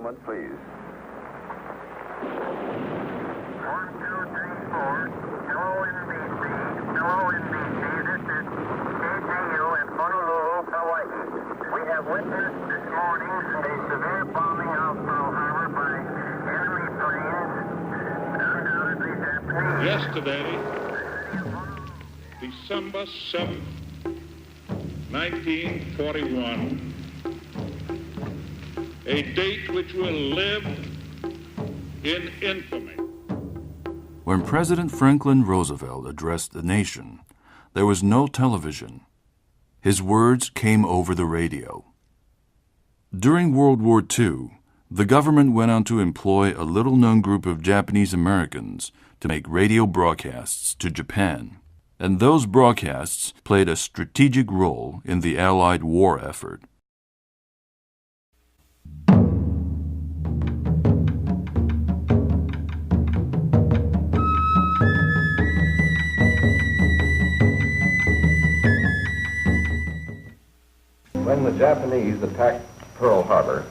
moment, please. 1, 2, 3, 4. Hello, NBC. Hello, NBC. This is KGU in Honolulu, Hawaii. We have witnessed this morning a severe bombing of Pearl Harbor by enemy planes, undoubtedly Japanese. Yesterday, December 7th, 1941, a date which will live in infamy. When President Franklin Roosevelt addressed the nation, there was no television. His words came over the radio. During World War II, the government went on to employ a little-known group of Japanese Americans to make radio broadcasts to Japan, and those broadcasts played a strategic role in the Allied war effort. When the Japanese attacked Pearl Harbor,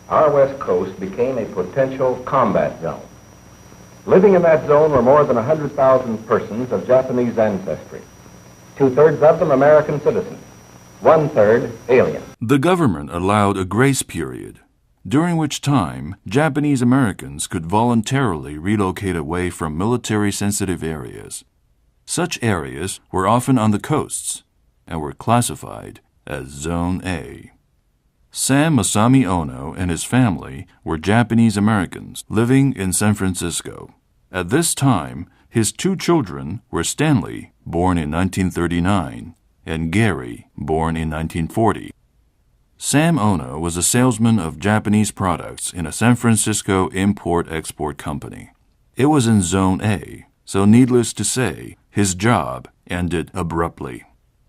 our west coast became a potential combat zone. Living in that zone were more than 100,000 persons of Japanese ancestry, 2/3 of them American citizens, 1/3 alien. The government allowed a grace period, during which time Japanese Americans could voluntarily relocate away from military-sensitive areas. Such areas were often on the coasts and were classified as Zone A. Sam Masami Ono and his family were Japanese Americans living in San Francisco. At this time, his 2 children were Stanley, born in 1939, and Gary, born in 1940. Sam Ono was a salesman of Japanese products in a San Francisco import-export company. It was in Zone A, so needless to say, his job ended abruptly.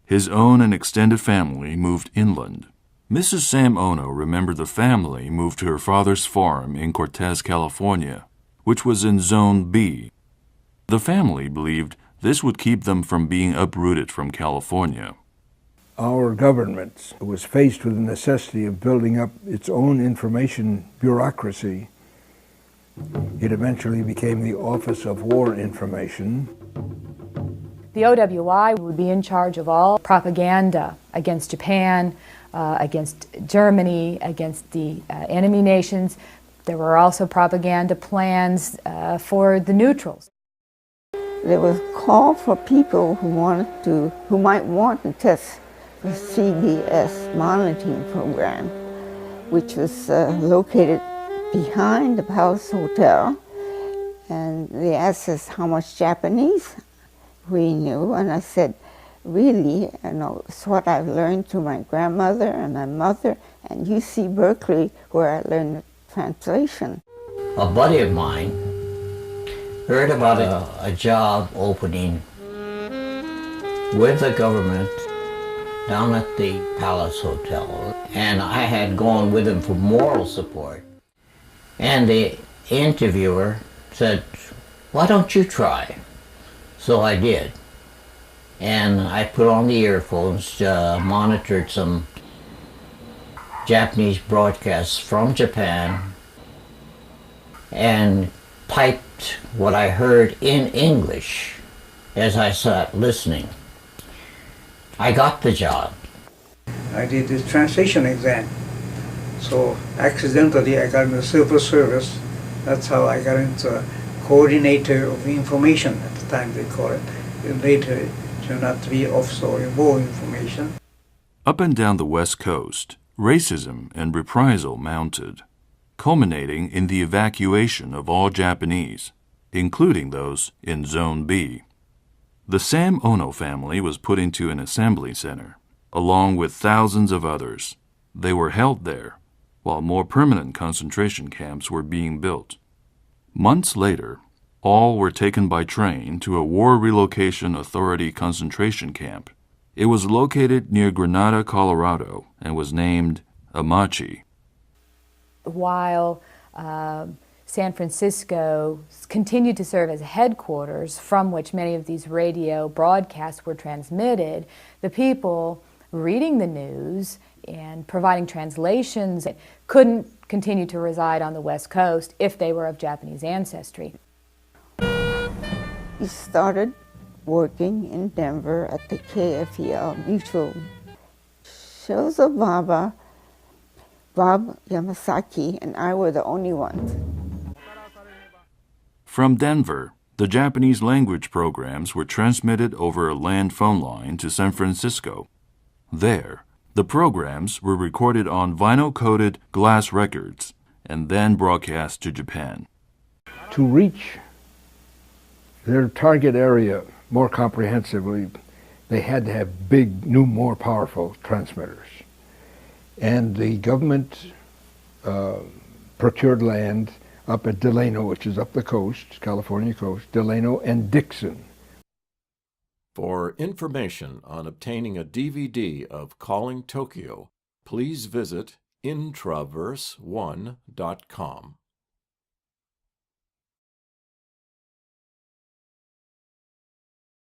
His own and extended family moved inland. Mrs. Sam Ono remembered the family moved to her father's farm in Cortez, California, which was in Zone B. The family believed this would keep them from being uprooted from California. Our government was faced with the necessity of building up its own information bureaucracy. It eventually became the Office of War Information. The OWI would be in charge of all propaganda against Japan, against Germany, against the enemy nations. There were also propaganda plans for the neutrals. There was a call for people who might want to test the CBS monitoring program, which was located behind the Palace Hotel. And they asked us how much Japanese we knew, and I said, really, it's what I've learned through my grandmother and my mother and UC Berkeley, where I learned the translation. A buddy of mine heard about a job opening with the government down at the Palace Hotel, and I had gone with him for moral support. And the interviewer said, "Why don't you try?" So I did. And I put on the earphones, monitored some Japanese broadcasts from Japan, and piped what I heard in English as I sat listening. I got the job. I did the translation exam. So accidentally I got into civil service. That's how I got into coordinator of information at the time they call it. Later it turned out to be Officer of War Information. Up and down the West Coast, racism and reprisal mounted, culminating in the evacuation of all Japanese, including those in Zone B. The Sam Ono family was put into an assembly center, along with thousands of others. They were held there, while more permanent concentration camps were being built. Months later, all were taken by train to a War Relocation Authority concentration camp. It was located near Grenada, Colorado, and was named Amachi. While San Francisco continued to serve as headquarters from which many of these radio broadcasts were transmitted, the people reading the news and providing translations couldn't continue to reside on the West Coast if they were of Japanese ancestry. He started working in Denver at the KFEL Mutual. Shozo Baba, Bob Yamasaki, and I were the only ones. From Denver, the Japanese language programs were transmitted over a land phone line to San Francisco. There, the programs were recorded on vinyl-coated glass records and then broadcast to Japan. To reach their target area more comprehensively, they had to have big, new, more powerful transmitters. And the government procured land up at Delano, which is up the coast, California coast, Delano and Dixon. For information on obtaining a DVD of Calling Tokyo, please visit intraverse1.com.